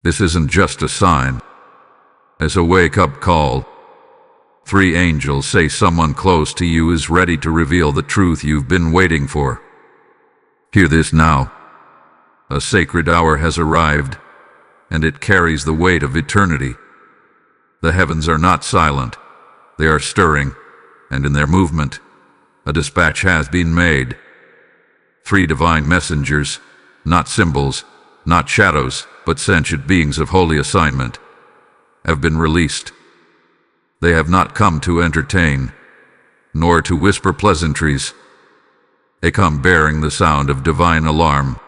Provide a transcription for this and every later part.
This isn't just a sign. It's a wake-up call. 3 angels say someone close to you is ready to reveal the truth you've been waiting for. Hear this now. A sacred hour has arrived, and it carries the weight of eternity. The heavens are not silent. They are stirring, and in their movement, a dispatch has been made. 3 divine messengers, not symbols, not shadows, but sentient beings of holy assignment, have been released. They have not come to entertain, nor to whisper pleasantries. They come bearing the sound of divine alarm.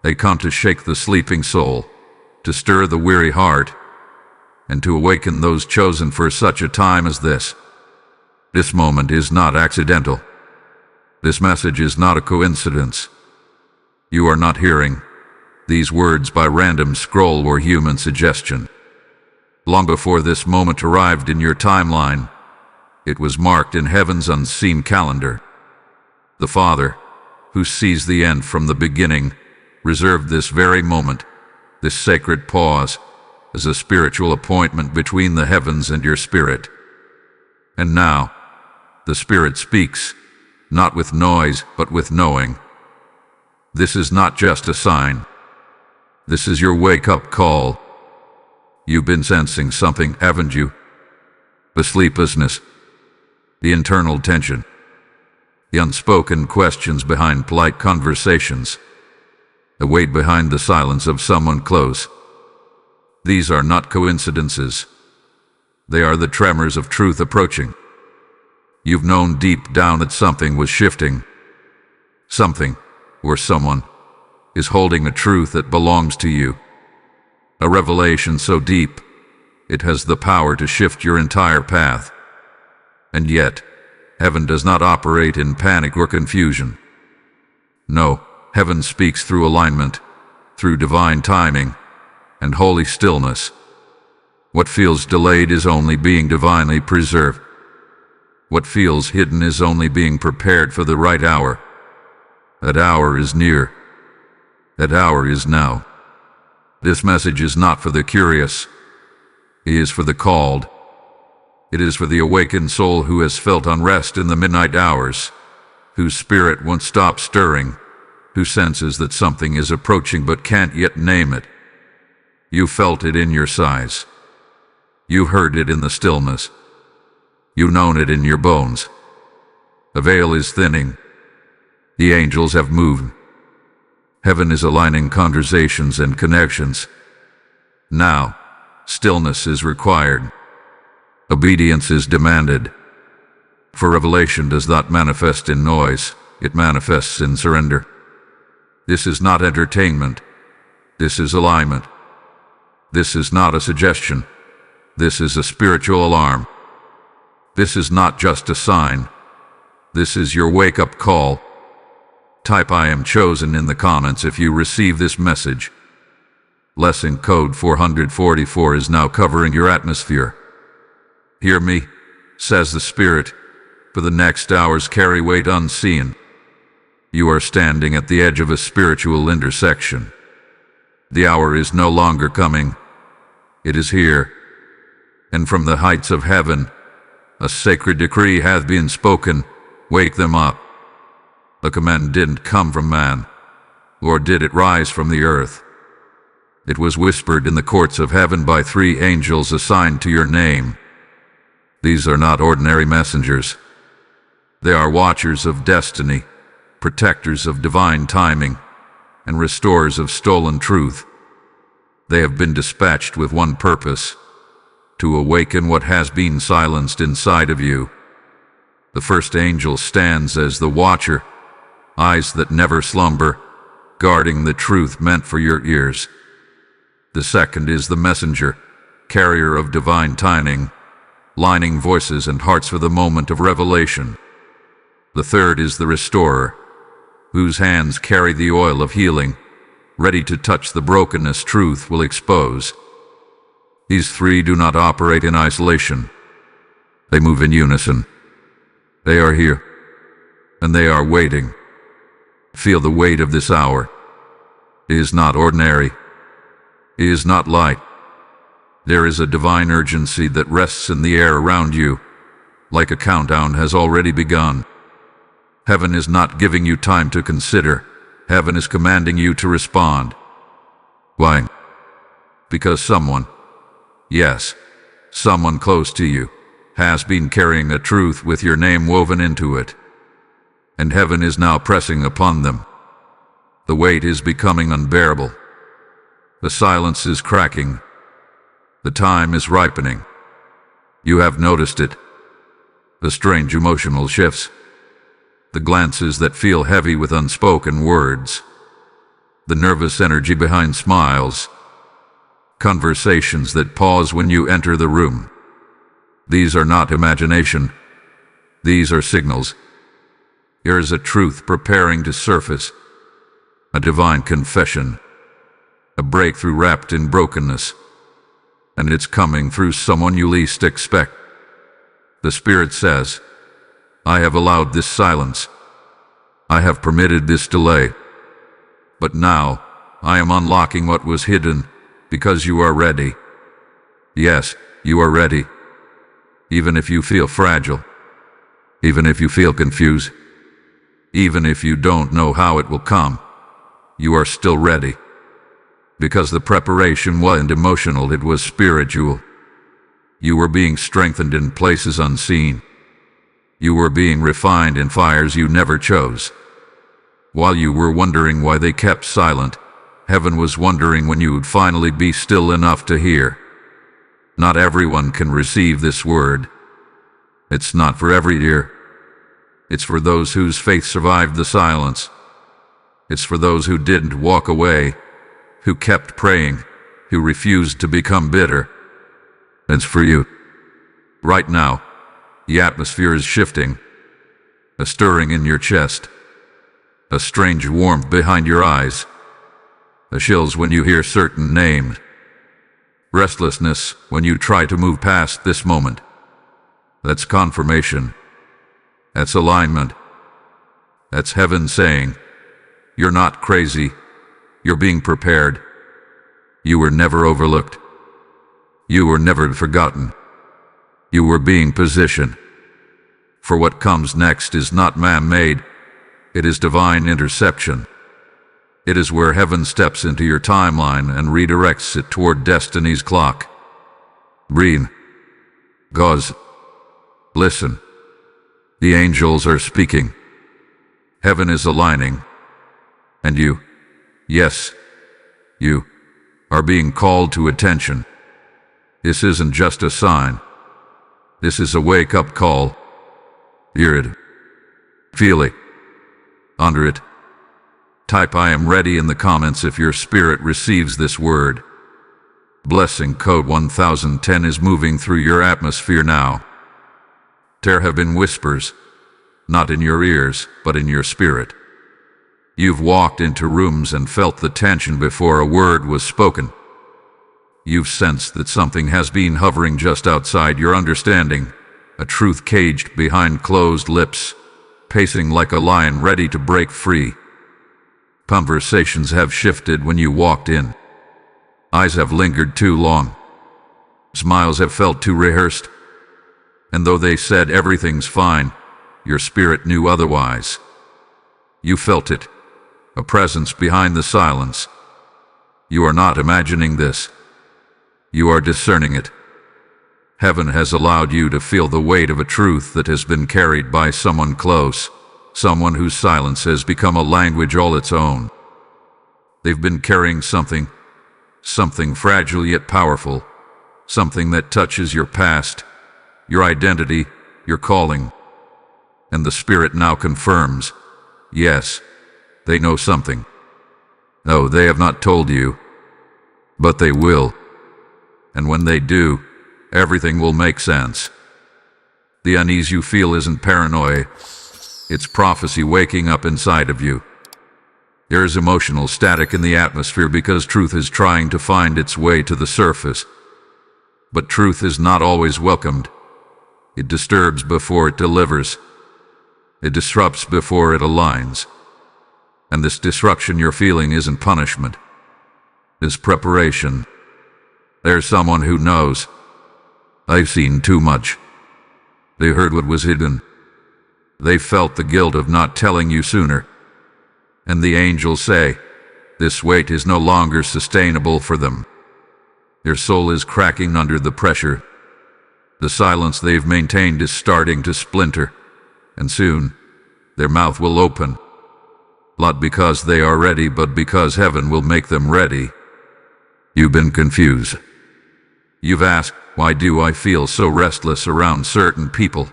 They come to shake the sleeping soul, to stir the weary heart, and to awaken those chosen for such a time as this. This moment is not accidental. This message is not a coincidence. You are not hearing these words by random scroll or human suggestion. Long before this moment arrived in your timeline, it was marked in heaven's unseen calendar. The Father, who sees the end from the beginning, reserved this very moment, this sacred pause, as a spiritual appointment between the heavens and your spirit. And now, the Spirit speaks, not with noise, but with knowing. This is not just a sign. This is your wake-up call. You've been sensing something, haven't you? The sleeplessness, the internal tension, the unspoken questions behind polite conversations, the weight behind the silence of someone close. These are not coincidences. They are the tremors of truth approaching. You've known deep down that something was shifting. Something, or someone, is holding a truth that belongs to you. A revelation so deep, it has the power to shift your entire path. And yet, heaven does not operate in panic or confusion. No, heaven speaks through alignment, through divine timing, and holy stillness. What feels delayed is only being divinely preserved. What feels hidden is only being prepared for the right hour. That hour is near. That hour is now. This message is not for the curious. It is for the called. It is for the awakened soul who has felt unrest in the midnight hours, whose spirit won't stop stirring, who senses that something is approaching but can't yet name it. You felt it in your sighs. You heard it in the stillness. You've known it in your bones. The veil is thinning. The angels have moved. Heaven is aligning conversations and connections. Now, stillness is required. Obedience is demanded. For revelation does not manifest in noise, it manifests in surrender. This is not entertainment. This is alignment. This is not a suggestion. This is a spiritual alarm. This is not just a sign. This is your wake-up call. Type "I am chosen" in the comments if you receive this message. Lesson code 444 is now covering your atmosphere. Hear me, says the Spirit, for the next hours carry weight unseen. You are standing at the edge of a spiritual intersection. The hour is no longer coming. It is here. And from the heights of heaven, a sacred decree hath been spoken. Wake them up. The command didn't come from man, or did it rise from the earth. It was whispered in the courts of heaven by 3 angels assigned to your name. These are not ordinary messengers. They are watchers of destiny, protectors of divine timing, and restorers of stolen truth. They have been dispatched with one purpose: to awaken what has been silenced inside of you. The first angel stands as the watcher, eyes that never slumber, guarding the truth meant for your ears. The second is the messenger, carrier of divine timing, lining voices and hearts for the moment of revelation. The third is the restorer, whose hands carry the oil of healing, ready to touch the brokenness truth will expose. These 3 do not operate in isolation. They move in unison. They are here, and they are waiting. Feel the weight of this hour. It is not ordinary. He is not light. There is a divine urgency that rests in the air around you, like a countdown has already begun. Heaven is not giving you time to consider. Heaven is commanding you to respond. Why? Because someone, yes, someone close to you, has been carrying a truth with your name woven into it. And heaven is now pressing upon them. The weight is becoming unbearable. The silence is cracking. The time is ripening. You have noticed it. The strange emotional shifts. The glances that feel heavy with unspoken words. The nervous energy behind smiles. Conversations that pause when you enter the room. These are not imagination. These are signals. There is a truth preparing to surface. A divine confession. A breakthrough wrapped in brokenness. And it's coming through someone you least expect. The Spirit says, I have allowed this silence. I have permitted this delay. But now, I am unlocking what was hidden, because you are ready. Yes, you are ready. Even if you feel fragile. Even if you feel confused. Even if you don't know how it will come. You are still ready. Because the preparation wasn't emotional, it was spiritual. You were being strengthened in places unseen. You were being refined in fires you never chose. While you were wondering why they kept silent, heaven was wondering when you would finally be still enough to hear. Not everyone can receive this word. It's not for every ear. It's for those whose faith survived the silence. It's for those who didn't walk away, who kept praying, who refused to become bitter. It's for you. Right now, the atmosphere is shifting. A stirring in your chest. A strange warmth behind your eyes. The chills when you hear certain names. Restlessness when you try to move past this moment. That's confirmation. That's alignment. That's heaven saying, you're not crazy. You're being prepared. You were never overlooked. You were never forgotten. You were being positioned. For what comes next is not man-made. It is divine interception. It is where heaven steps into your timeline and redirects it toward destiny's clock. Breathe. Gauze. Listen. The angels are speaking. Heaven is aligning. And you, yes, you, are being called to attention. This isn't just a sign. This is a wake-up call. Hear it. Feel it. Under it. Type I am ready in the comments if your spirit receives this word. Blessing code 1010 is moving through your atmosphere now. There have been whispers, not in your ears, but in your spirit. You've walked into rooms and felt the tension before a word was spoken. You've sensed that something has been hovering just outside your understanding, a truth caged behind closed lips, pacing like a lion ready to break free. Conversations have shifted when you walked in. Eyes have lingered too long. Smiles have felt too rehearsed. And though they said everything's fine, your spirit knew otherwise. You felt it, a presence behind the silence. You are not imagining this. You are discerning it. Heaven has allowed you to feel the weight of a truth that has been carried by someone close, someone whose silence has become a language all its own. They've been carrying something fragile yet powerful, something that touches your past, your identity, your calling. And the Spirit now confirms, yes, they know something. No, they have not told you, but they will. And when they do, everything will make sense. The unease you feel isn't paranoia. It's prophecy waking up inside of you. There is emotional static in the atmosphere because truth is trying to find its way to the surface. But truth is not always welcomed. It disturbs before it delivers. It disrupts before it aligns. And this disruption you're feeling isn't punishment. It's preparation. There's someone who knows. They've seen too much. They heard what was hidden. They felt the guilt of not telling you sooner. And the angels say, this weight is no longer sustainable for them. Their soul is cracking under the pressure. The silence they've maintained is starting to splinter, and soon their mouth will open. Not because they are ready, but because heaven will make them ready. You've been confused. You've asked, why do I feel so restless around certain people?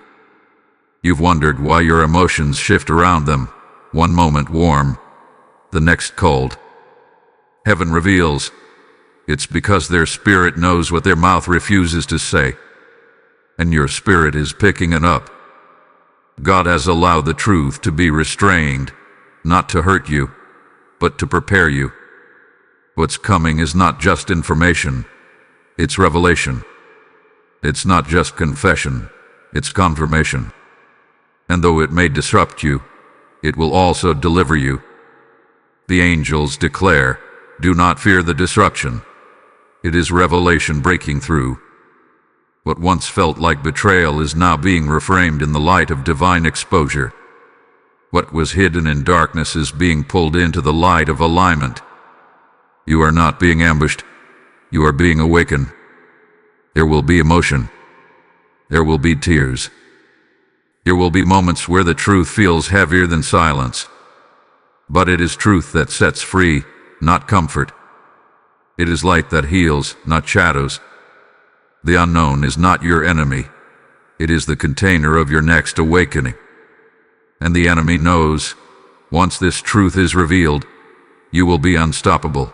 You've wondered why your emotions shift around them, one moment warm, the next cold. Heaven reveals, it's because their spirit knows what their mouth refuses to say, and your spirit is picking it up. God has allowed the truth to be restrained, not to hurt you, but to prepare you. What's coming is not just information, it's revelation. It's not just confession, it's confirmation. And though it may disrupt you, it will also deliver you. The angels declare, do not fear the disruption. It is revelation breaking through. What once felt like betrayal is now being reframed in the light of divine exposure. What was hidden in darkness is being pulled into the light of alignment. You are not being ambushed. You are being awakened. There will be emotion. There will be tears. There will be moments where the truth feels heavier than silence. But it is truth that sets free, not comfort. It is light that heals, not shadows. The unknown is not your enemy. It is the container of your next awakening. And the enemy knows, once this truth is revealed, you will be unstoppable.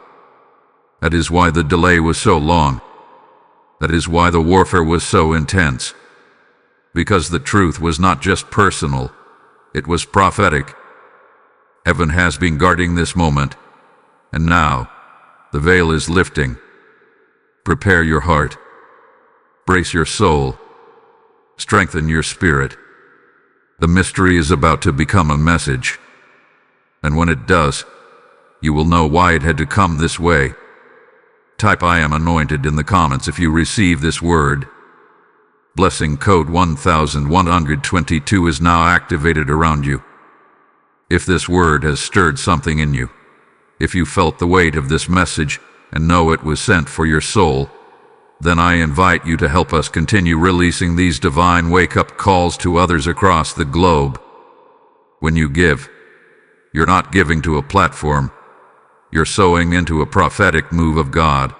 That is why the delay was so long. That is why the warfare was so intense. Because the truth was not just personal, it was prophetic. Heaven has been guarding this moment, and now the veil is lifting. Prepare your heart. Brace your soul. Strengthen your spirit. The mystery is about to become a message. And when it does, you will know why it had to come this way. Type I am anointed in the comments if you receive this word. Blessing code 1122 is now activated around you. If this word has stirred something in you, if you felt the weight of this message and know it was sent for your soul, then I invite you to help us continue releasing these divine wake-up calls to others across the globe. When you give, you're not giving to a platform. You're sowing into a prophetic move of God.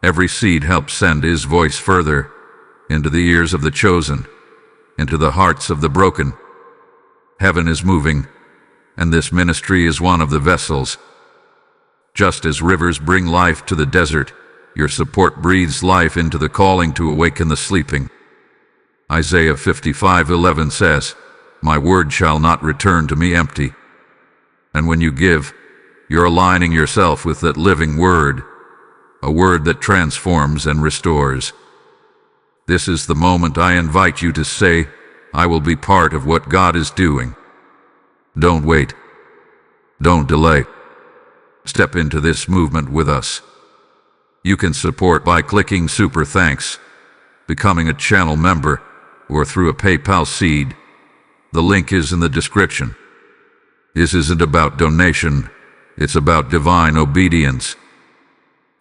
Every seed helps send His voice further, into the ears of the chosen, into the hearts of the broken. Heaven is moving, and this ministry is one of the vessels. Just as rivers bring life to the desert, your support breathes life into the calling to awaken the sleeping. Isaiah 55:11 says, my word shall not return to me empty. And when you give, you're aligning yourself with that living word, a word that transforms and restores. This is the moment I invite you to say, I will be part of what God is doing. Don't wait. Don't delay. Step into this movement with us. You can support by clicking Super Thanks, becoming a channel member, or through a PayPal seed. The link is in the description. This isn't about donation, it's about divine obedience.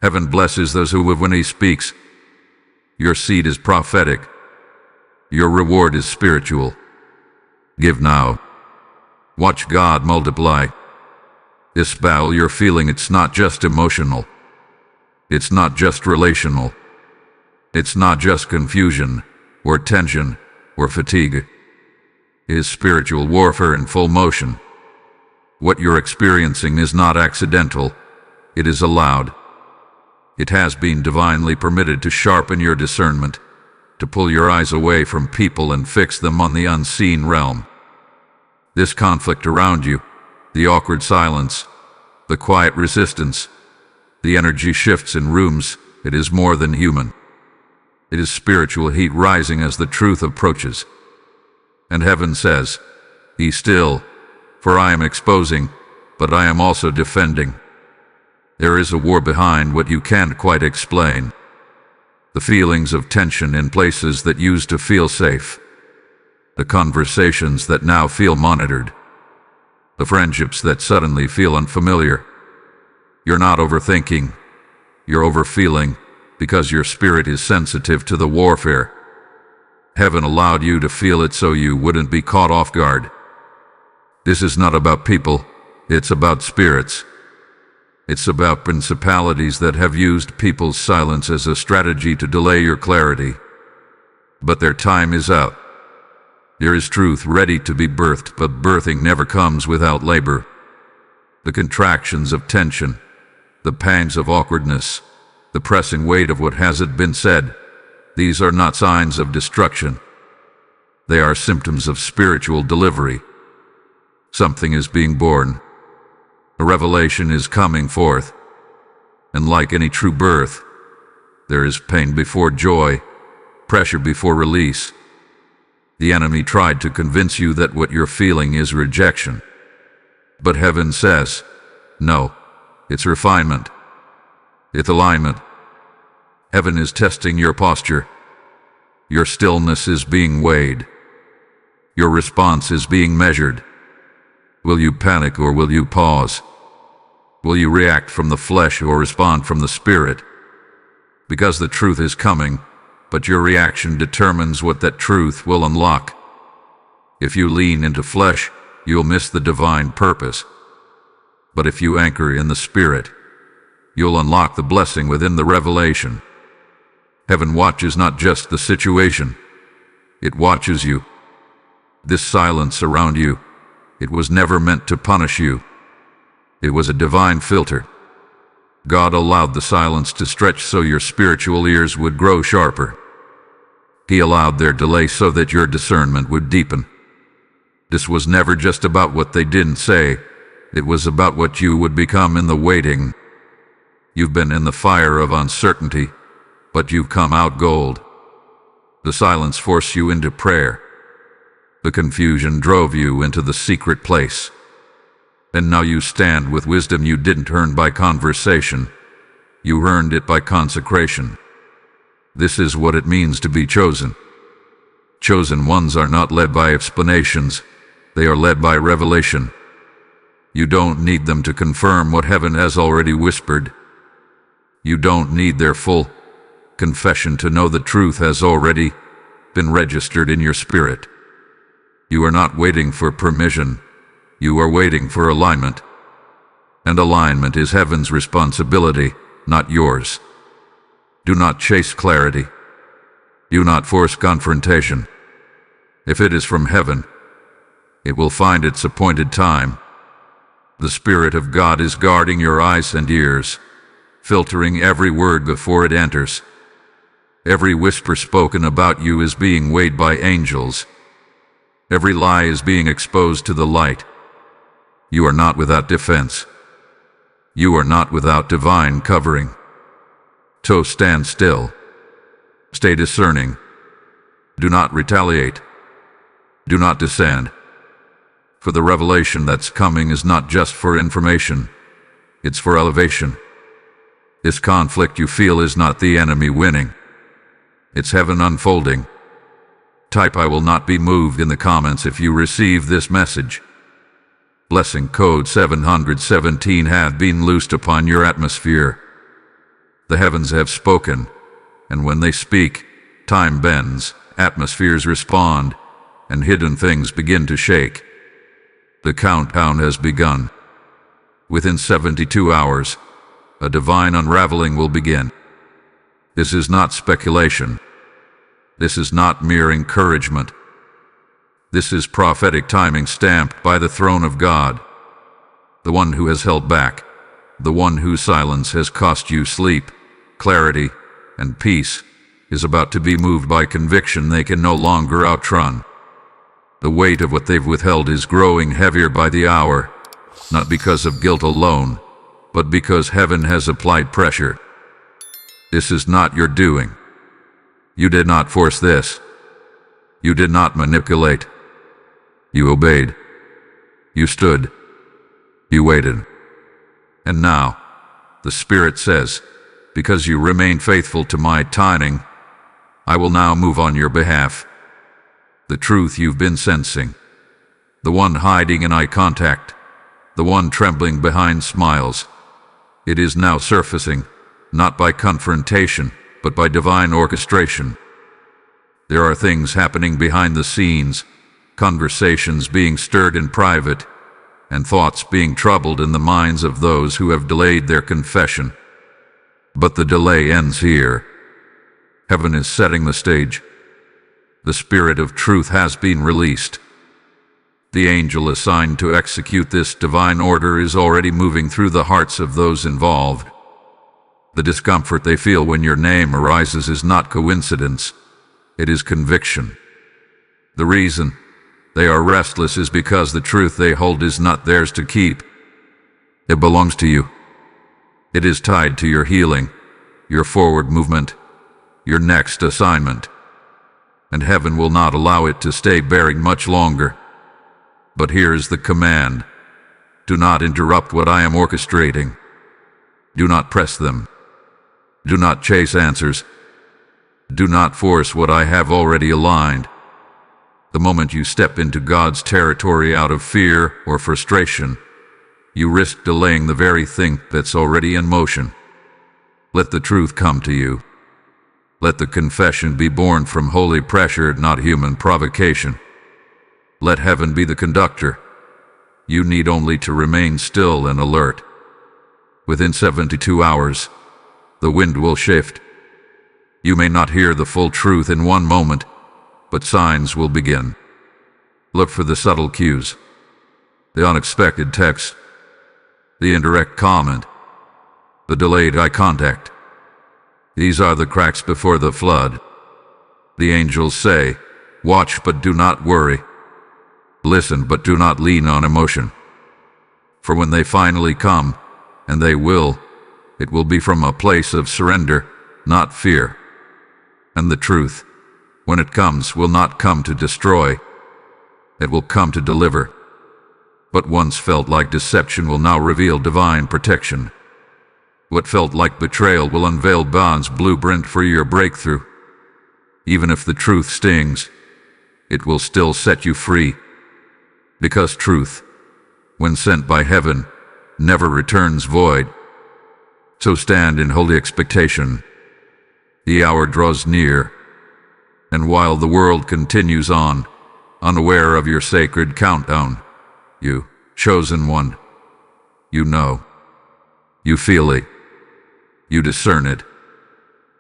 Heaven blesses those who live when He speaks. Your seed is prophetic. Your reward is spiritual. Give now. Watch God multiply. This battle you're feeling, it's not just emotional. It's not just relational. It's not just confusion, or tension, or fatigue. It is spiritual warfare in full motion. What you're experiencing is not accidental. It is allowed. It has been divinely permitted to sharpen your discernment, to pull your eyes away from people and fix them on the unseen realm. This conflict around you, the awkward silence, the quiet resistance, the energy shifts in rooms, it is more than human. It is spiritual heat rising as the truth approaches. And heaven says, be still, for I am exposing, but I am also defending. There is a war behind what you can't quite explain. the feelings of tension in places that used to feel safe, the conversations that now feel monitored, the friendships that suddenly feel unfamiliar. You're not overthinking, you're overfeeling, because your spirit is sensitive to the warfare. Heaven allowed you to feel it so you wouldn't be caught off guard. This is not about people, it's about spirits. It's about principalities that have used people's silence as a strategy to delay your clarity. But their time is out. There is truth ready to be birthed, but birthing never comes without labor. The contractions of tension, the pangs of awkwardness, the pressing weight of what hasn't been said, these are not signs of destruction. They are symptoms of spiritual delivery. Something is being born. A revelation is coming forth. And like any true birth, there is pain before joy, pressure before release. The enemy tried to convince you that what you're feeling is rejection. But heaven says, no, it's refinement. It's alignment. Heaven is testing your posture. Your stillness is being weighed. Your response is being measured. Will you panic or will you pause? Will you react from the flesh or respond from the spirit? Because the truth is coming, but your reaction determines what that truth will unlock. If you lean into flesh, you'll miss the divine purpose. But if you anchor in the spirit, you'll unlock the blessing within the revelation. Heaven watches not just the situation, it watches you. This silence around you, it was never meant to punish you. It was a divine filter. God allowed the silence to stretch so your spiritual ears would grow sharper. He allowed their delay so that your discernment would deepen. This was never just about what they didn't say. It was about what you would become in the waiting. You've been in the fire of uncertainty, but you've come out gold. The silence forced you into prayer. The confusion drove you into the secret place. And now you stand with wisdom you didn't earn by conversation. You earned it by consecration. This is what it means to be chosen. Chosen ones are not led by explanations. They are led by revelation. You don't need them to confirm what heaven has already whispered. You don't need their full confession to know the truth has already been registered in your spirit. You are not waiting for permission. You are waiting for alignment. And alignment is heaven's responsibility, not yours. Do not chase clarity. Do not force confrontation. If it is from heaven, it will find its appointed time. The Spirit of God is guarding your eyes and ears, filtering every word before it enters. Every whisper spoken about you is being weighed by angels. Every lie is being exposed to the light. You are not without defense. You are not without divine covering. So stand still. Stay discerning. Do not retaliate. Do not descend. For the revelation that's coming is not just for information. It's for elevation. This conflict you feel is not the enemy winning. It's heaven unfolding. Type "I will not be moved" in the comments if you receive this message. Blessing code 717 have been loosed upon your atmosphere. The heavens have spoken, and when they speak, time bends, atmospheres respond, and hidden things begin to shake. The countdown has begun. Within 72 hours, a divine unraveling will begin. This is not speculation. This is not mere encouragement. This is prophetic timing stamped by the throne of God. The one who has held back, the one whose silence has cost you sleep, clarity, and peace, is about to be moved by conviction they can no longer outrun. The weight of what they've withheld is growing heavier by the hour, not because of guilt alone, but because heaven has applied pressure. This is not your doing. You did not force this. You did not manipulate. You obeyed. You stood. You waited. And now, the Spirit says, because you remain faithful to my timing, I will now move on your behalf. The truth you've been sensing, the one hiding in eye contact, the one trembling behind smiles, it is now surfacing, not by confrontation, but by divine orchestration. There are things happening behind the scenes, conversations being stirred in private, and thoughts being troubled in the minds of those who have delayed their confession. But the delay ends here. Heaven is setting the stage. The Spirit of truth has been released. The angel assigned to execute this divine order is already moving through the hearts of those involved. The discomfort they feel when your name arises is not coincidence. It is conviction. The reason they are restless is because the truth they hold is not theirs to keep. It belongs to you. It is tied to your healing, your forward movement, your next assignment. And heaven will not allow it to stay buried much longer. But here is the command. Do not interrupt what I am orchestrating. Do not press them. Do not chase answers. Do not force what I have already aligned. The moment you step into God's territory out of fear or frustration, you risk delaying the very thing that's already in motion. Let the truth come to you. Let the confession be born from holy pressure, not human provocation. Let heaven be the conductor. You need only to remain still and alert. Within 72 hours, the wind will shift. You may not hear the full truth in one moment, but signs will begin. Look for the subtle cues, the unexpected text, the indirect comment, the delayed eye contact. These are the cracks before the flood. The angels say, watch but do not worry. Listen but do not lean on emotion. For when they finally come, and they will, it will be from a place of surrender, not fear. And the truth, when it comes, will not come to destroy. It will come to deliver. What once felt like deception will now reveal divine protection. What felt like betrayal will unveil God's blueprint for your breakthrough. Even if the truth stings, it will still set you free. Because truth, when sent by heaven, never returns void. So stand in holy expectation. The hour draws near, and while the world continues on, unaware of your sacred countdown, you, chosen one, you know, you feel it, you discern it,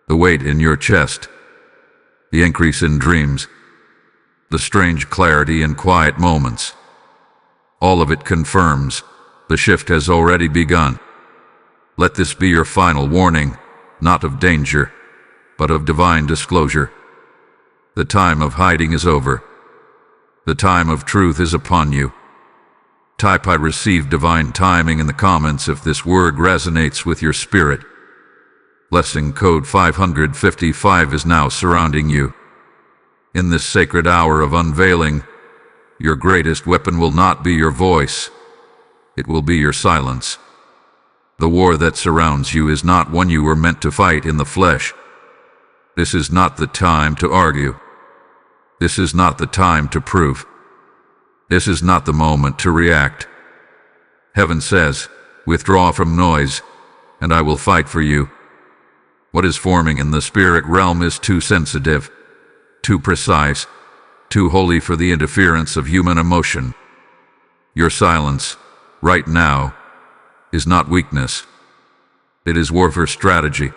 the weight in your chest, the increase in dreams, the strange clarity in quiet moments. All of it confirms the shift has already begun. Let this be your final warning, not of danger, but of divine disclosure. The time of hiding is over. The time of truth is upon you. Type I receive divine timing in the comments if this word resonates with your spirit. Blessing code 555 is now surrounding you. In this sacred hour of unveiling, your greatest weapon will not be your voice. It will be your silence. The war that surrounds you is not one you were meant to fight in the flesh. This is not the time to argue. This is not the time to prove. This is not the moment to react. Heaven says, withdraw from noise, and I will fight for you. What is forming in the spirit realm is too sensitive, too precise, too holy for the interference of human emotion. Your silence, right now, is not weakness. It is warfare strategy.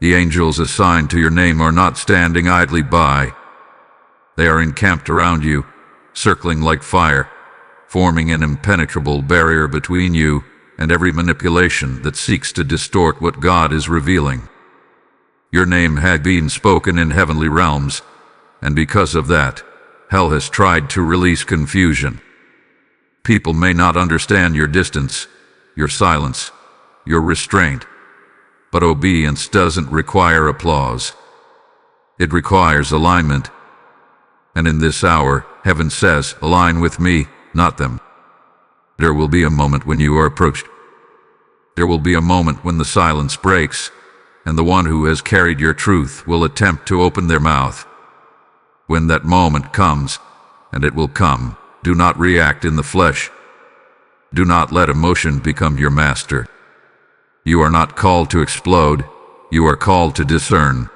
The angels assigned to your name are not standing idly by. They are encamped around you, circling like fire, forming an impenetrable barrier between you and every manipulation that seeks to distort what God is revealing. Your name had been spoken in heavenly realms, and because of that, hell has tried to release confusion. People may not understand your distance, your silence, your restraint, but obedience doesn't require applause. It requires alignment. And in this hour, heaven says, align with me, not them. There will be a moment when you are approached. There will be a moment when the silence breaks, and the one who has carried your truth will attempt to open their mouth. When that moment comes, and it will come, do not react in the flesh. Do not let emotion become your master. You are not called to explode, you are called to discern.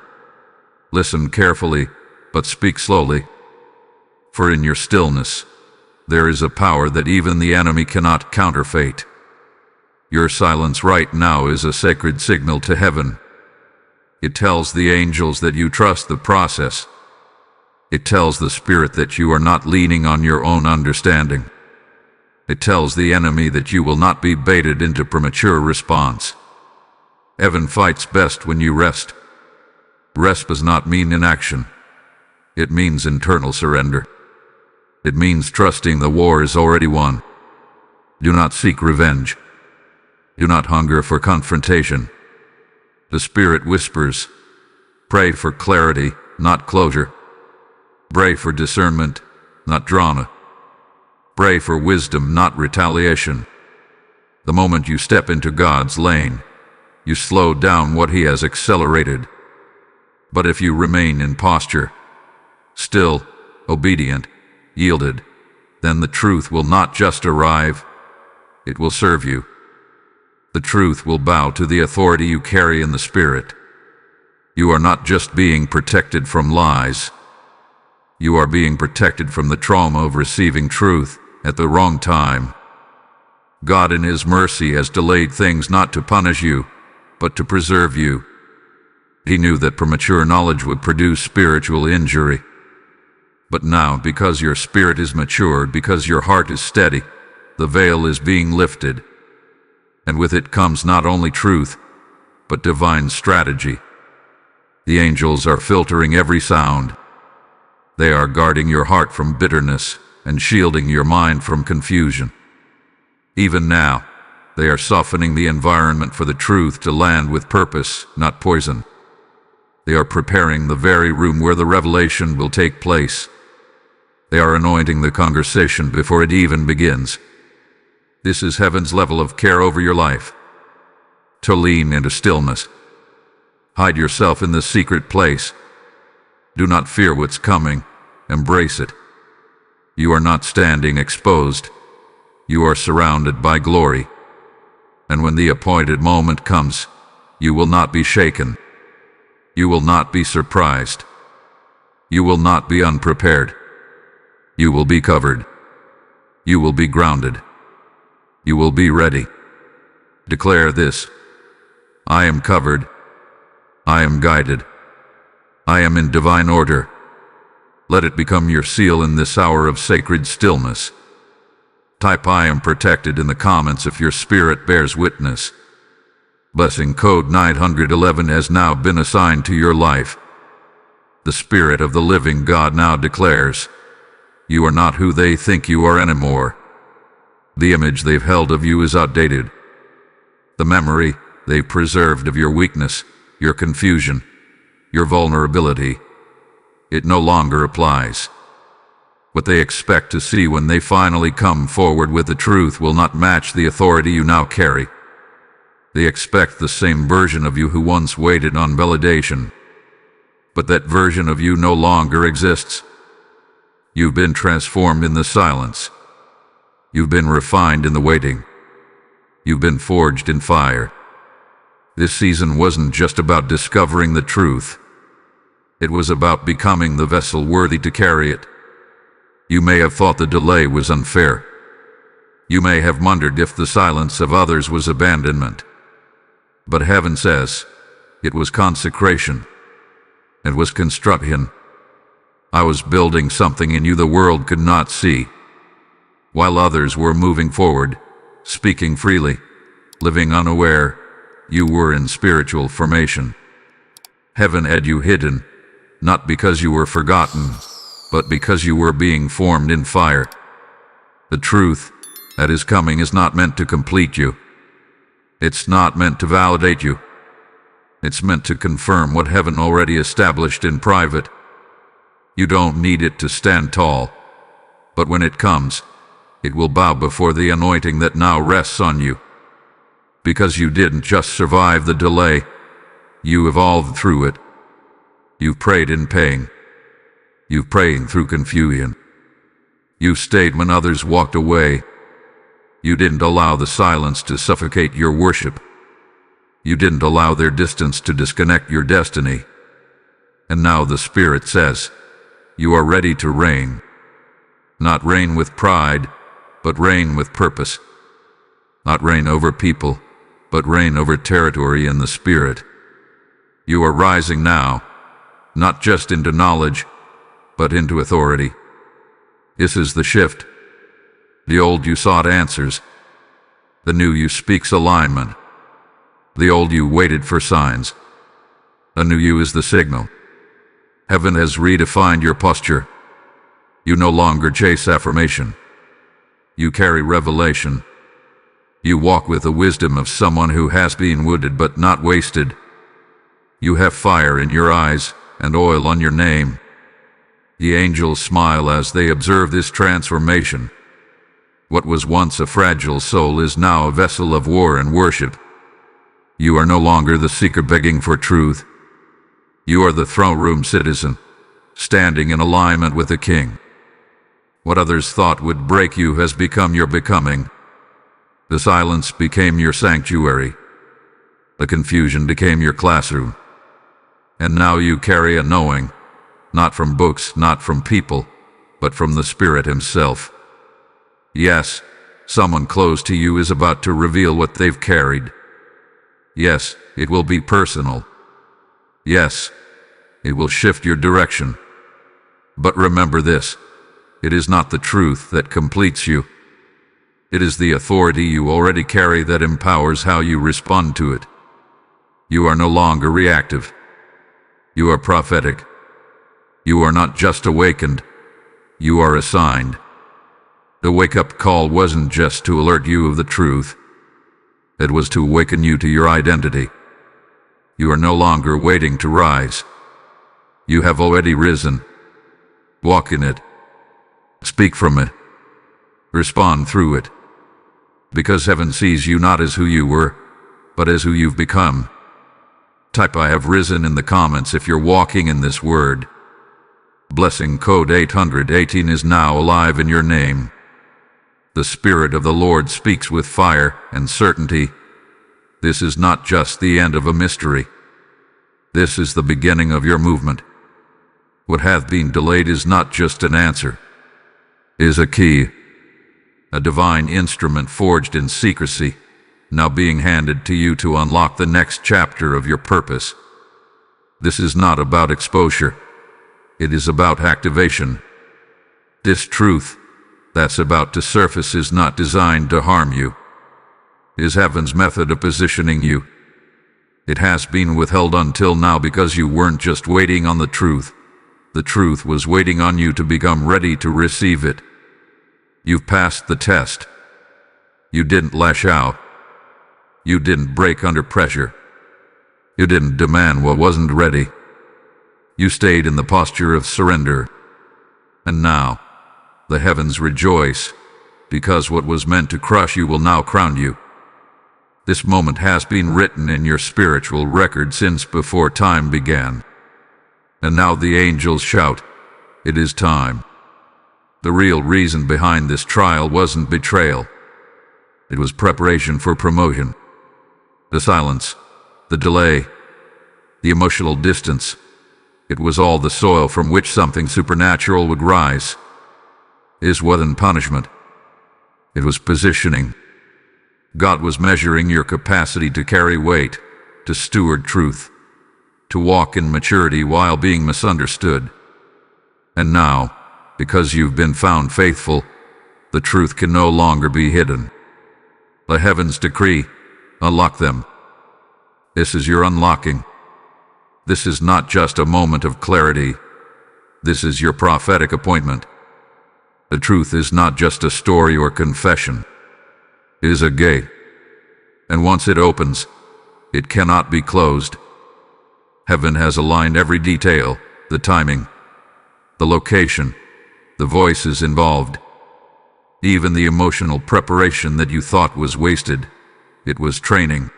Listen carefully, but speak slowly. For in your stillness, there is a power that even the enemy cannot counterfeit. Your silence right now is a sacred signal to heaven. It tells the angels that you trust the process. It tells the Spirit that you are not leaning on your own understanding. It tells the enemy that you will not be baited into premature response. Heaven fights best when you rest. Rest does not mean inaction. It means internal surrender. It means trusting the war is already won. Do not seek revenge. Do not hunger for confrontation. The Spirit whispers, pray for clarity, not closure. Pray for discernment, not drama. Pray for wisdom, not retaliation. The moment you step into God's lane, you slow down what He has accelerated. But if you remain in posture, still, obedient, yielded, then the truth will not just arrive, it will serve you. The truth will bow to the authority you carry in the Spirit. You are not just being protected from lies. You are being protected from the trauma of receiving truth at the wrong time. God in His mercy has delayed things not to punish you, but to preserve you. He knew that premature knowledge would produce spiritual injury. But now, because your spirit is matured, because your heart is steady, the veil is being lifted. And with it comes not only truth, but divine strategy. The angels are filtering every sound. They are guarding your heart from bitterness and shielding your mind from confusion. Even now, they are softening the environment for the truth to land with purpose, not poison. They are preparing the very room where the revelation will take place. They are anointing the conversation before it even begins. This is heaven's level of care over your life. To lean into stillness. Hide yourself in the secret place. Do not fear what's coming. Embrace it. You are not standing exposed. You are surrounded by glory. And when the appointed moment comes, you will not be shaken. You will not be surprised. You will not be unprepared. You will be covered. You will be grounded. You will be ready. Declare this: I am covered. I am guided. I am in divine order. Let it become your seal in this hour of sacred stillness. Type I am protected in the comments if your spirit bears witness. Blessing code 911 has now been assigned to your life. The Spirit of the living God now declares, you are not who they think you are anymore. The image they've held of you is outdated. The memory they've preserved of your weakness, your confusion, your vulnerability, it no longer applies. What they expect to see when they finally come forward with the truth will not match the authority you now carry. They expect the same version of you who once waited on validation. But that version of you no longer exists. You've been transformed in the silence. You've been refined in the waiting. You've been forged in fire. This season wasn't just about discovering the truth. It was about becoming the vessel worthy to carry it. You may have thought the delay was unfair. You may have wondered if the silence of others was abandonment. But heaven says, it was consecration. It was construction. I was building something in you the world could not see. While others were moving forward, speaking freely, living unaware, you were in spiritual formation. Heaven had you hidden, not because you were forgotten, but because you were being formed in fire. The truth that is coming is not meant to complete you. It's not meant to validate you. It's meant to confirm what heaven already established in private. You don't need it to stand tall, but when it comes, it will bow before the anointing that now rests on you. Because you didn't just survive the delay, You evolved through it. You've prayed in pain. You've prayed through confusion. You stayed when others walked away. You didn't allow the silence to suffocate your worship. You didn't allow their distance to disconnect your destiny. And now the Spirit says, you are ready to reign. Not reign with pride, but reign with purpose. Not reign over people, but reign over territory in the Spirit. You are rising now, not just into knowledge, but into authority. This is the shift. The old you sought answers. The new you speaks alignment. The old you waited for signs. The new you is the signal. Heaven has redefined your posture. You no longer chase affirmation. You carry revelation. You walk with the wisdom of someone who has been wounded but not wasted. You have fire in your eyes and oil on your name. The angels smile as they observe this transformation. What was once a fragile soul is now a vessel of war and worship. You are no longer the seeker begging for truth. You are the throne room citizen, standing in alignment with the King. What others thought would break you has become your becoming. The silence became your sanctuary. The confusion became your classroom. And now you carry a knowing, not from books, not from people, but from the Spirit Himself. Yes, someone close to you is about to reveal what they've carried. Yes, it will be personal. Yes, it will shift your direction. But remember this, it is not the truth that completes you. It is the authority you already carry that empowers how you respond to it. You are no longer reactive. You are prophetic. You are not just awakened. You are assigned. The wake-up call wasn't just to alert you of the truth. It was to awaken you to your identity. You are no longer waiting to rise. You have already risen. Walk in it. Speak from it. Respond through it. Because heaven sees you not as who you were, but as who you've become. Type I have risen in the comments if you're walking in this word. Blessing code 818 is now alive in your name. The Spirit of the Lord speaks with fire and certainty. This is not just the end of a mystery. This is the beginning of your movement. What hath been delayed is not just an answer, is a key, a divine instrument forged in secrecy, now being handed to you to unlock the next chapter of your purpose. This is not about exposure. It is about activation. This truth that's about to surface is not designed to harm you. It is heaven's method of positioning you. It has been withheld until now because you weren't just waiting on the truth. The truth was waiting on you to become ready to receive it. You've passed the test. You didn't lash out. You didn't break under pressure. You didn't demand what wasn't ready. You stayed in the posture of surrender. And now, the heavens rejoice, because what was meant to crush you will now crown you. This moment has been written in your spiritual record since before time began. And now the angels shout, it is time. The real reason behind this trial wasn't betrayal. It was preparation for promotion. The silence, the delay, the emotional distance, it was all the soil from which something supernatural would rise. It wasn't punishment. It was positioning. God was measuring your capacity to carry weight, to steward truth, to walk in maturity while being misunderstood. And now, because you've been found faithful, the truth can no longer be hidden. The heavens decree, unlock them. This is your unlocking. This is not just a moment of clarity. This is your prophetic appointment. The truth is not just a story or confession. It is a gate. And once it opens, it cannot be closed. Heaven has aligned every detail, the timing, the location, the voices involved. Even the emotional preparation that you thought was wasted, it was training.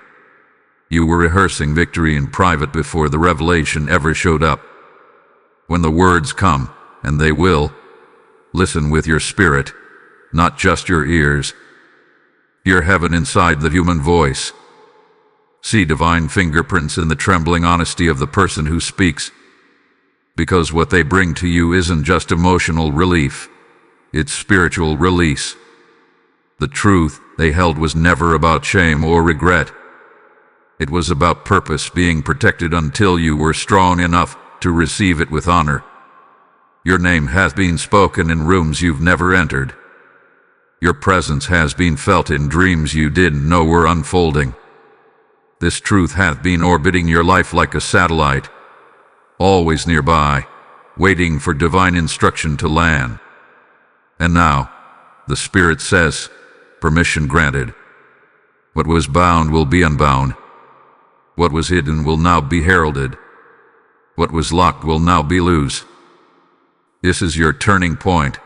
You were rehearsing victory in private before the revelation ever showed up. When the words come, and they will, listen with your spirit, not just your ears. Hear heaven inside the human voice. See divine fingerprints in the trembling honesty of the person who speaks. Because what they bring to you isn't just emotional relief, it's spiritual release. The truth they held was never about shame or regret. It was about purpose being protected until you were strong enough to receive it with honor. Your name has been spoken in rooms you've never entered. Your presence has been felt in dreams you didn't know were unfolding. This truth hath been orbiting your life like a satellite, always nearby, waiting for divine instruction to land. And now, the Spirit says, permission granted. What was bound will be unbound. What was hidden will now be heralded. What was locked will now be loose. This is your turning point.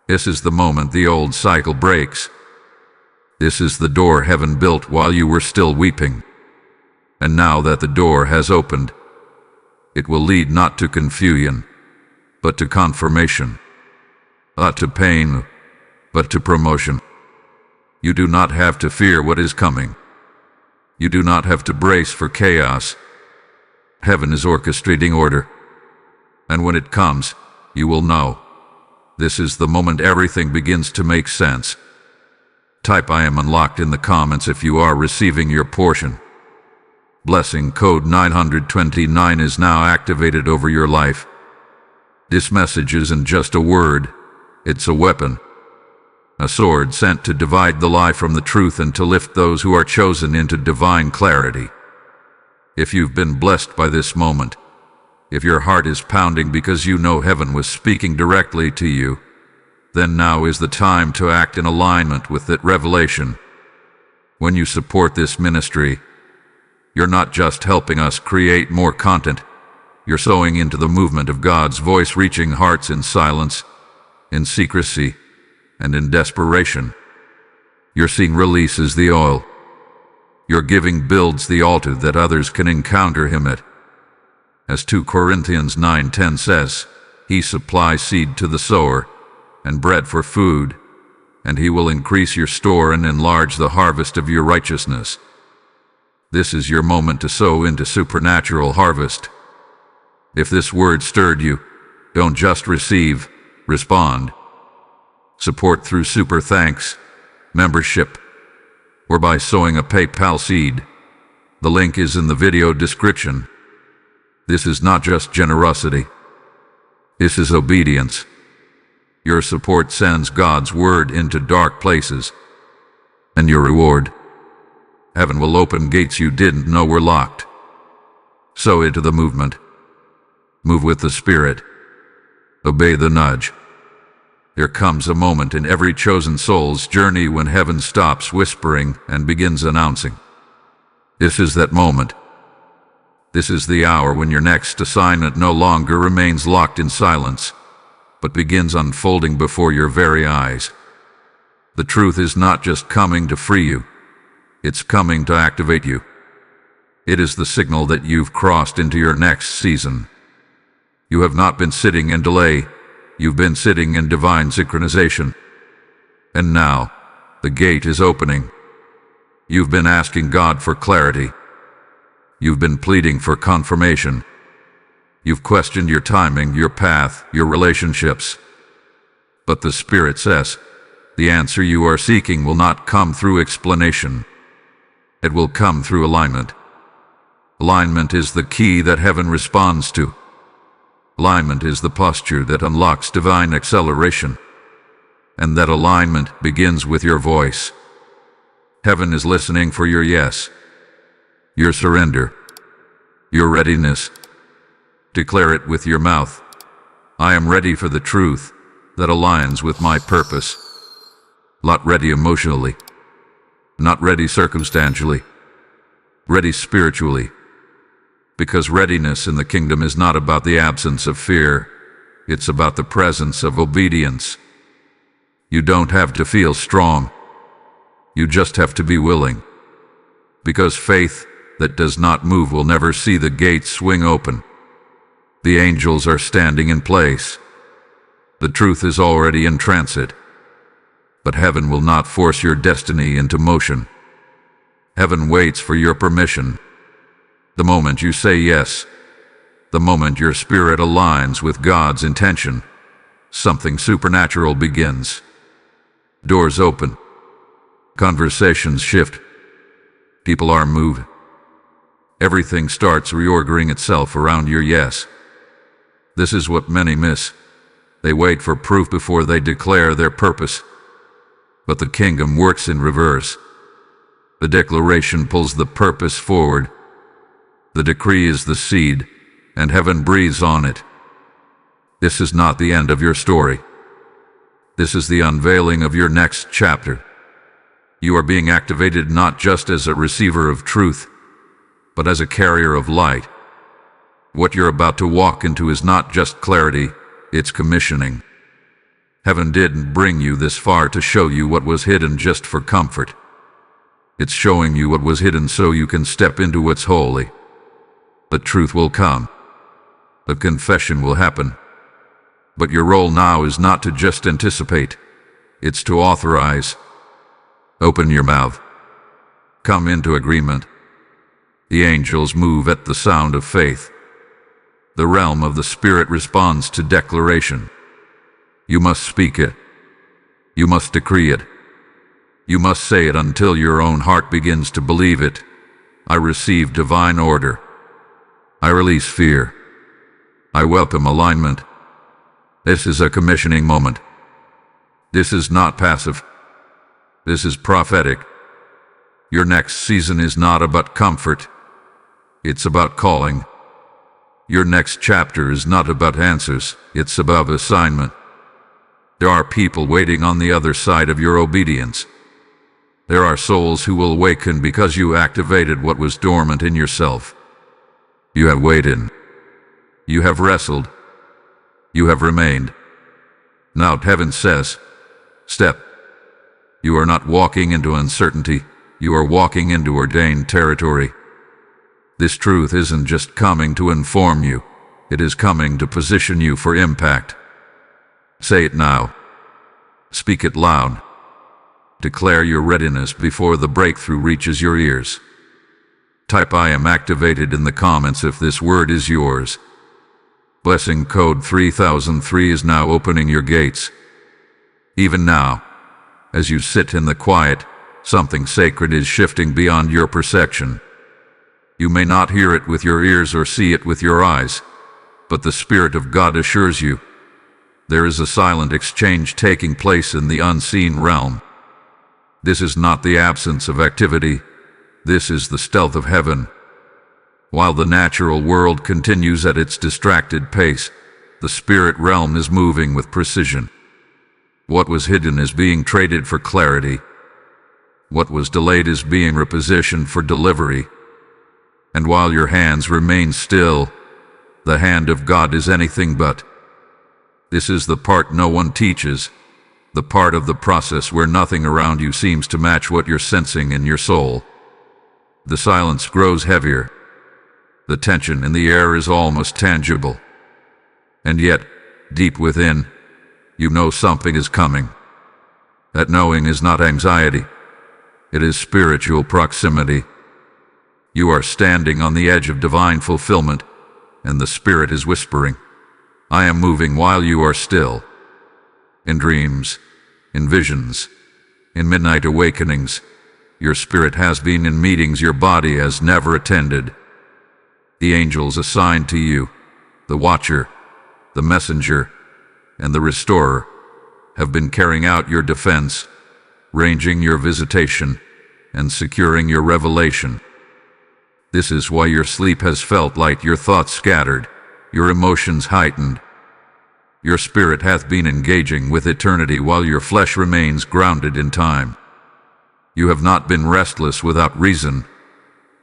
This is the moment the old cycle breaks. This is the door heaven built while you were still weeping. And now that the door has opened, it will lead not to confusion, but to confirmation. Not to pain, but to promotion. You do not have to fear what is coming. You do not have to brace for chaos. Heaven is orchestrating order. And when it comes, you will know. This is the moment everything begins to make sense. Type I am unlocked in the comments if you are receiving your portion. Blessing code 929 is now activated over your life. This message isn't just a word, it's a weapon. A sword sent to divide the lie from the truth and to lift those who are chosen into divine clarity. If you've been blessed by this moment, if your heart is pounding because you know heaven was speaking directly to you, then now is the time to act in alignment with that revelation. When you support this ministry, you're not just helping us create more content, you're sowing into the movement of God's voice reaching hearts in silence, in secrecy, and in desperation. Your seeing releases the oil. Your giving builds the altar that others can encounter him at. As 2 Corinthians 9:10 says, he supplies seed to the sower, and bread for food, and he will increase your store and enlarge the harvest of your righteousness. This is your moment to sow into supernatural harvest. If this word stirred you, don't just receive, respond. Support through super thanks, membership, or by sowing a PayPal seed. The link is in the video description. This is not just generosity. This is obedience. Your support sends God's word into dark places. And your reward, heaven will open gates you didn't know were locked. Sow into the movement. Move with the Spirit. Obey the nudge. There comes a moment in every chosen soul's journey when heaven stops whispering and begins announcing. This is that moment. This is the hour when your next assignment no longer remains locked in silence, but begins unfolding before your very eyes. The truth is not just coming to free you, it's coming to activate you. It is the signal that you've crossed into your next season. You have not been sitting in delay, you've been sitting in divine synchronization. And now, the gate is opening. You've been asking God for clarity. You've been pleading for confirmation. You've questioned your timing, your path, your relationships. But the Spirit says, the answer you are seeking will not come through explanation. It will come through alignment. Alignment is the key that heaven responds to. Alignment is the posture that unlocks divine acceleration. And that alignment begins with your voice. Heaven is listening for your yes, your surrender, your readiness. Declare it with your mouth. I am ready for the truth that aligns with my purpose. Not ready emotionally, not ready circumstantially, ready spiritually. Because readiness in the kingdom is not about the absence of fear, it's about the presence of obedience. You don't have to feel strong, you just have to be willing. Because faith that does not move will never see the gates swing open. The angels are standing in place. The truth is already in transit. But heaven will not force your destiny into motion. Heaven waits for your permission. The moment you say yes, the moment your spirit aligns with God's intention, something supernatural begins. Doors open. Conversations shift. People are moved. Everything starts reordering itself around your yes. This is what many miss. They wait for proof before they declare their purpose. But the kingdom works in reverse. The declaration pulls the purpose forward. The decree is the seed, and heaven breathes on it. This is not the end of your story. This is the unveiling of your next chapter. You are being activated not just as a receiver of truth, but as a carrier of light. What you're about to walk into is not just clarity, it's commissioning. Heaven didn't bring you this far to show you what was hidden just for comfort. It's showing you what was hidden so you can step into what's holy. The truth will come. The confession will happen. But your role now is not to just anticipate. It's to authorize. Open your mouth. Come into agreement. The angels move at the sound of faith. The realm of the Spirit responds to declaration. You must speak it. You must decree it. You must say it until your own heart begins to believe it. I receive divine order. I release fear. I welcome alignment. This is a commissioning moment. This is not passive. This is prophetic. Your next season is not about comfort. It's about calling. Your next chapter is not about answers. It's about assignment. There are people waiting on the other side of your obedience. There are souls who will awaken because you activated what was dormant in yourself. You have waited. You have wrestled. You have remained. Now heaven says, step. You are not walking into uncertainty. You are walking into ordained territory. This truth isn't just coming to inform you. It is coming to position you for impact. Say it now. Speak it loud. Declare your readiness before the breakthrough reaches your ears. Type I am activated in the comments if this word is yours. Blessing code 3003 is now opening your gates. Even now, as you sit in the quiet, something sacred is shifting beyond your perception. You may not hear it with your ears or see it with your eyes, but the Spirit of God assures you there is a silent exchange taking place in the unseen realm. This is not the absence of activity. This is the stealth of heaven. While the natural world continues at its distracted pace, the spirit realm is moving with precision. What was hidden is being traded for clarity. What was delayed is being repositioned for delivery. And while your hands remain still, the hand of God is anything but. This is the part no one teaches, the part of the process where nothing around you seems to match what you're sensing in your soul. The silence grows heavier. The tension in the air is almost tangible. And yet, deep within, you know something is coming. That knowing is not anxiety. It is spiritual proximity. You are standing on the edge of divine fulfillment, and the Spirit is whispering, I am moving while you are still. In dreams, in visions, in midnight awakenings, your spirit has been in meetings your body has never attended. The angels assigned to you, the watcher, the messenger, and the restorer, have been carrying out your defense, ranging your visitation, and securing your revelation. This is why your sleep has felt light, your thoughts scattered, your emotions heightened. Your spirit hath been engaging with eternity while your flesh remains grounded in time. You have not been restless without reason.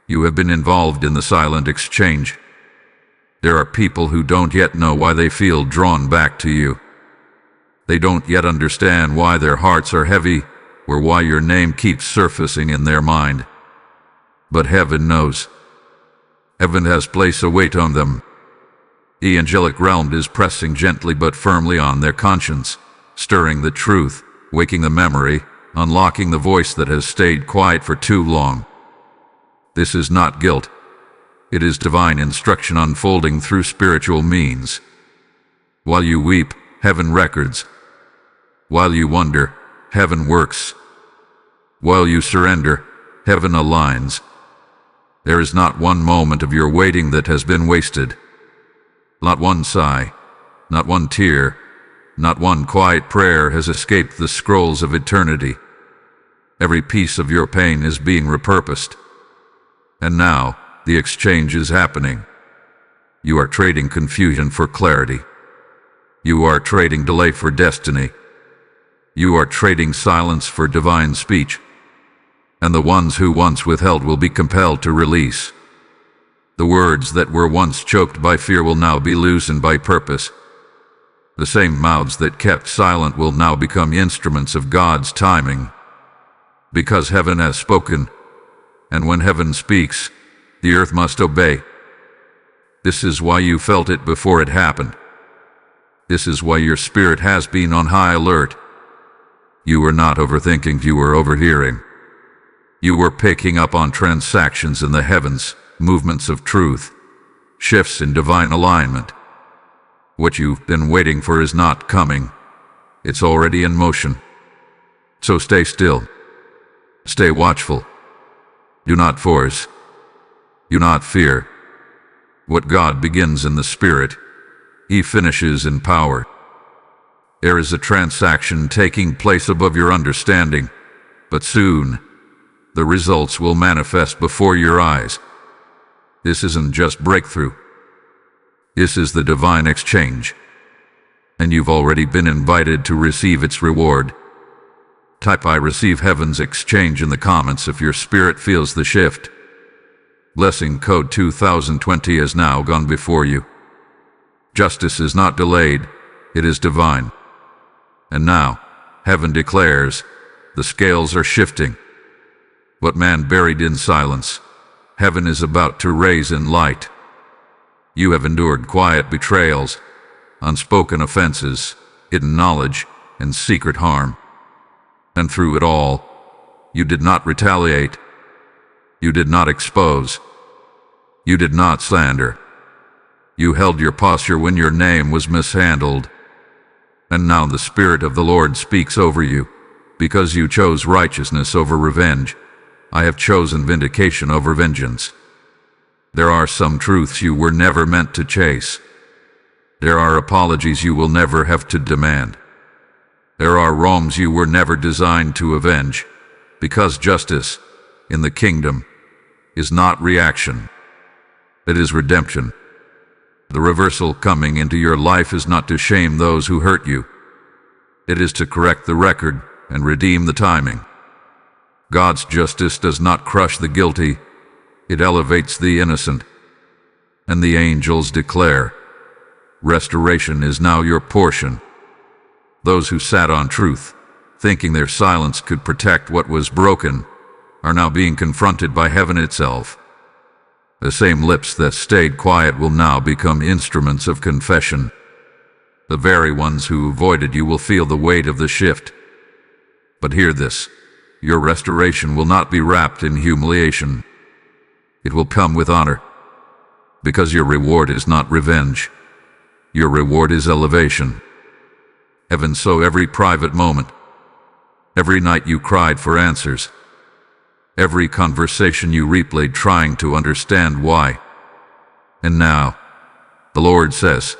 You have been involved in the silent exchange. There are people who don't yet know why they feel drawn back to you. They don't yet understand why their hearts are heavy, or why your name keeps surfacing in their mind. But heaven knows. Heaven has placed a weight on them. The angelic realm is pressing gently but firmly on their conscience, stirring the truth, waking the memory, unlocking the voice that has stayed quiet for too long. This is not guilt. It is divine instruction unfolding through spiritual means. While you weep, heaven records. While you wonder, heaven works. While you surrender, heaven aligns. There is not one moment of your waiting that has been wasted. Not one sigh, not one tear, not one quiet prayer has escaped the scrolls of eternity. Every piece of your pain is being repurposed. And now, the exchange is happening. You are trading confusion for clarity. You are trading delay for destiny. You are trading silence for divine speech. And the ones who once withheld will be compelled to release. The words that were once choked by fear will now be loosened by purpose. The same mouths that kept silent will now become instruments of God's timing. Because heaven has spoken, and when heaven speaks, the earth must obey. This is why you felt it before it happened. This is why your spirit has been on high alert. You were not overthinking, you were overhearing. You were picking up on transactions in the heavens, movements of truth, shifts in divine alignment. What you've been waiting for is not coming. It's already in motion. So stay still. Stay watchful. Do not force. Do not fear. What God begins in the Spirit, He finishes in power. There is a transaction taking place above your understanding, but soon, the results will manifest before your eyes. This isn't just breakthrough. This is the divine exchange. And you've already been invited to receive its reward. Type "I receive heaven's exchange" in the comments if your spirit feels the shift. Blessing code 2020 has now gone before you. Justice is not delayed, it is divine. And now, heaven declares, the scales are shifting. What man buried in silence, heaven is about to raise in light. You have endured quiet betrayals, unspoken offenses, hidden knowledge, and secret harm. And through it all, you did not retaliate. You did not expose. You did not slander. You held your posture when your name was mishandled. And now the Spirit of the Lord speaks over you, because you chose righteousness over revenge. I have chosen vindication over vengeance. There are some truths you were never meant to chase. There are apologies you will never have to demand. There are wrongs you were never designed to avenge, because justice, in the kingdom, is not reaction. It is redemption. The reversal coming into your life is not to shame those who hurt you. It is to correct the record and redeem the timing. God's justice does not crush the guilty, it elevates the innocent. And the angels declare, restoration is now your portion. Those who sat on truth, thinking their silence could protect what was broken, are now being confronted by heaven itself. The same lips that stayed quiet will now become instruments of confession. The very ones who avoided you will feel the weight of the shift. But hear this, your restoration will not be wrapped in humiliation. It will come with honor, because your reward is not revenge. Your reward is elevation. Heaven saw every private moment, every night you cried for answers, every conversation you replayed trying to understand why. And now, the Lord says,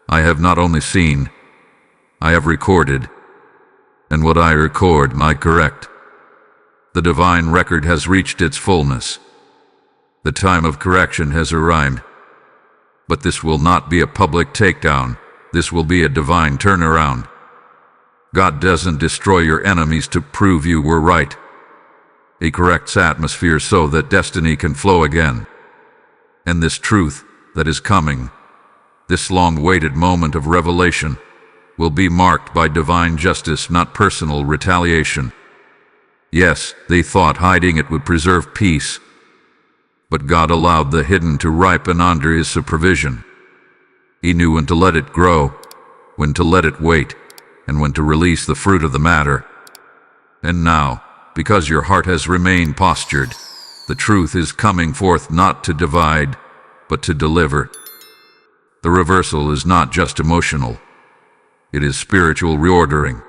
I have not only seen, I have recorded, and what I record I correct. The divine record has reached its fullness. The time of correction has arrived. But this will not be a public takedown. This will be a divine turnaround. God doesn't destroy your enemies to prove you were right. He corrects atmosphere so that destiny can flow again. And this truth that is coming, this long-awaited moment of revelation, will be marked by divine justice, not personal retaliation. Yes, they thought hiding it would preserve peace. But God allowed the hidden to ripen under his supervision. He knew when to let it grow, when to let it wait, and when to release the fruit of the matter. And now, because your heart has remained postured, the truth is coming forth not to divide, but to deliver. The reversal is not just emotional. It is spiritual reordering.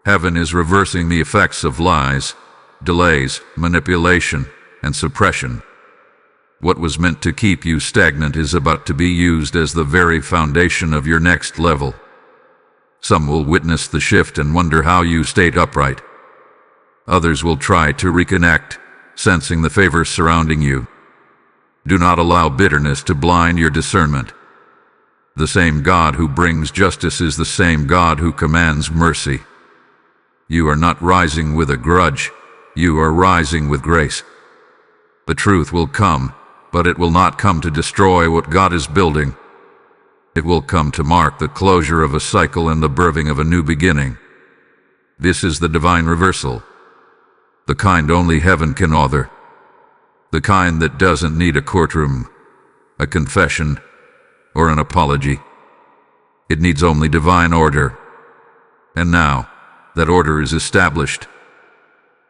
Heaven is reversing the effects of lies, delays, manipulation, and suppression. What was meant to keep you stagnant is about to be used as the very foundation of your next level. Some will witness the shift and wonder how you stayed upright. Others will try to reconnect, sensing the favor surrounding you. Do not allow bitterness to blind your discernment. The same God who brings justice is the same God who commands mercy. You are not rising with a grudge. You are rising with grace. The truth will come, but it will not come to destroy what God is building. It will come to mark the closure of a cycle and the birthing of a new beginning. This is the divine reversal, the kind only heaven can author, the kind that doesn't need a courtroom, a confession, or an apology. It needs only divine order. And now, that order is established.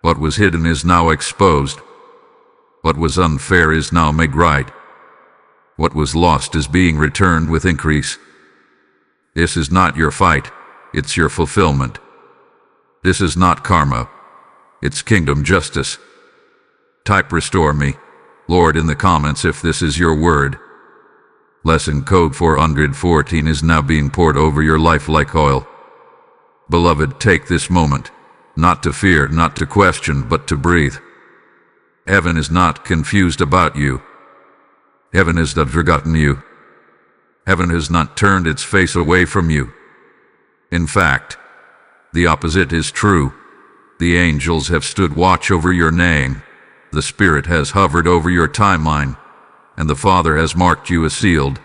What was hidden is now exposed. What was unfair is now made right. What was lost is being returned with increase. This is not your fight, it's your fulfillment. This is not karma, it's kingdom justice. Type "Restore me, Lord" in the comments if this is your word. Lesson code 414 is now being poured over your life like oil. Beloved, take this moment, not to fear, not to question, but to breathe. Heaven is not confused about you. Heaven has not forgotten you. Heaven has not turned its face away from you. In fact, the opposite is true. The angels have stood watch over your neighing. The Spirit has hovered over your timeline, and the Father has marked you as sealed,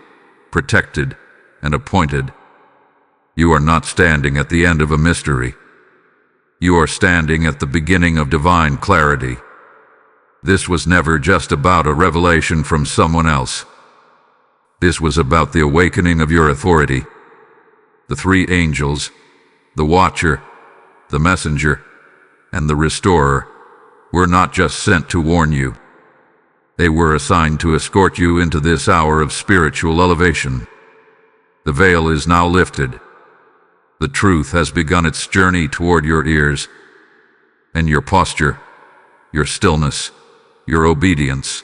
protected, and appointed. You are not standing at the end of a mystery. You are standing at the beginning of divine clarity. This was never just about a revelation from someone else. This was about the awakening of your authority. The three angels, the Watcher, the Messenger, and the Restorer, were not just sent to warn you. They were assigned to escort you into this hour of spiritual elevation. The veil is now lifted. The truth has begun its journey toward your ears, and your posture, your stillness, your obedience,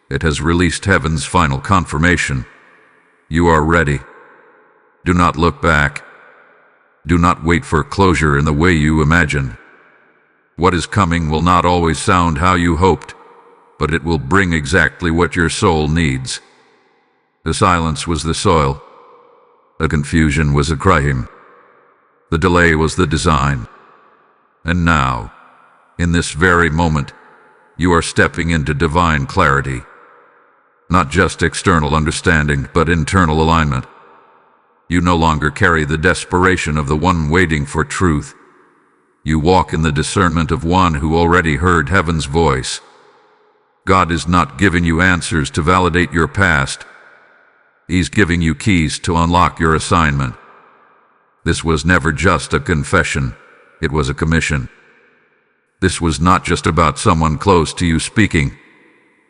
it has released heaven's final confirmation. You are ready. Do not look back. Do not wait for closure in the way you imagine. What is coming will not always sound how you hoped, but it will bring exactly what your soul needs. The silence was the soil. The confusion was a crime. The delay was the design. And now, in this very moment, you are stepping into divine clarity. Not just external understanding, but internal alignment. You no longer carry the desperation of the one waiting for truth. You walk in the discernment of one who already heard heaven's voice. God is not giving you answers to validate your past. He's giving you keys to unlock your assignment. This was never just a confession, it was a commission. This was not just about someone close to you speaking.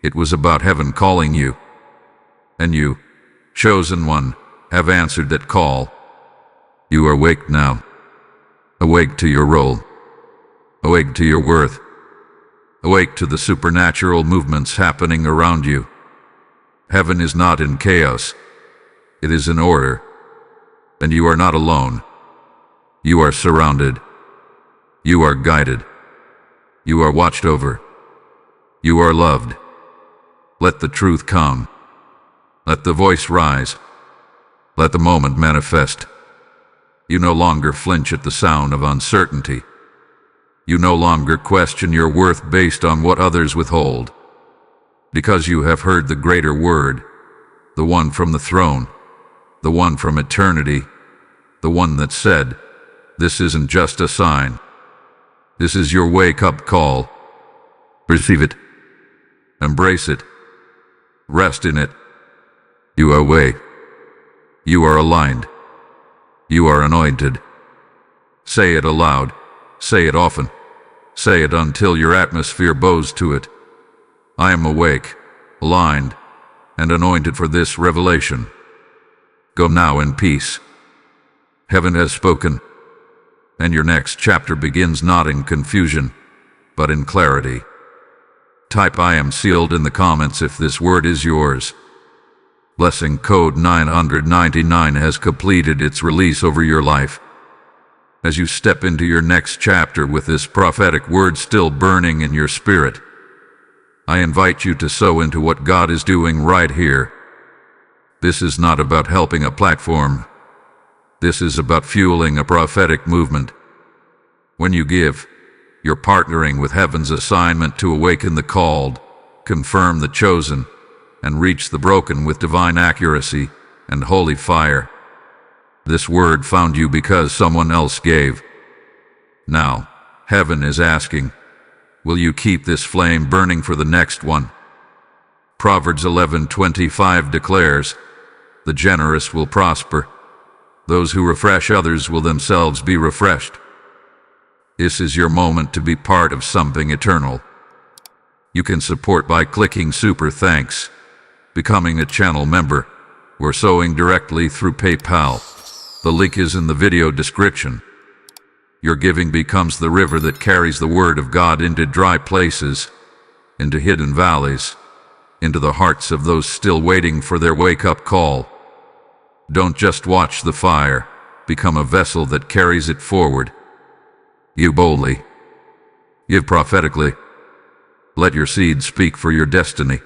It was about heaven calling you. And you, chosen one, have answered that call. You are awake now. Awake to your role. Awake to your worth. Awake to the supernatural movements happening around you. Heaven is not in chaos. It is in order. And you are not alone. You are surrounded. You are guided. You are watched over. You are loved. Let the truth come. Let the voice rise. Let the moment manifest. You no longer flinch at the sound of uncertainty. You no longer question your worth based on what others withhold. Because you have heard the greater word, the one from the throne, the one from eternity, the one that said, "This isn't just a sign. This is your wake-up call." Receive it. Embrace it. Rest in it. You are awake. You are aligned. You are anointed. Say it aloud. Say it often. Say it until your atmosphere bows to it. I am awake, aligned, and anointed for this revelation. Go now in peace. Heaven has spoken, and your next chapter begins not in confusion, but in clarity. Type I am sealed in the comments if this word is yours. Blessing code 999 has completed its release over your life. As you step into your next chapter with this prophetic word still burning in your spirit, I invite you to sow into what God is doing right here. This is not about helping a platform. This is about fueling a prophetic movement. When you give, you're partnering with heaven's assignment to awaken the called, confirm the chosen, and reach the broken with divine accuracy and holy fire. This word found you because someone else gave. Now, heaven is asking, will you keep this flame burning for the next one? Proverbs 11:25 declares, the generous will prosper. Those who refresh others will themselves be refreshed. This is your moment to be part of something eternal. You can support by clicking Super Thanks, becoming a channel member, or sowing directly through PayPal. The link is in the video description. Your giving becomes the river that carries the word of God into dry places, into hidden valleys, into the hearts of those still waiting for their wake-up call. Don't just watch the fire, become a vessel that carries it forward. Give boldly. Give prophetically. Let your seed speak for your destiny.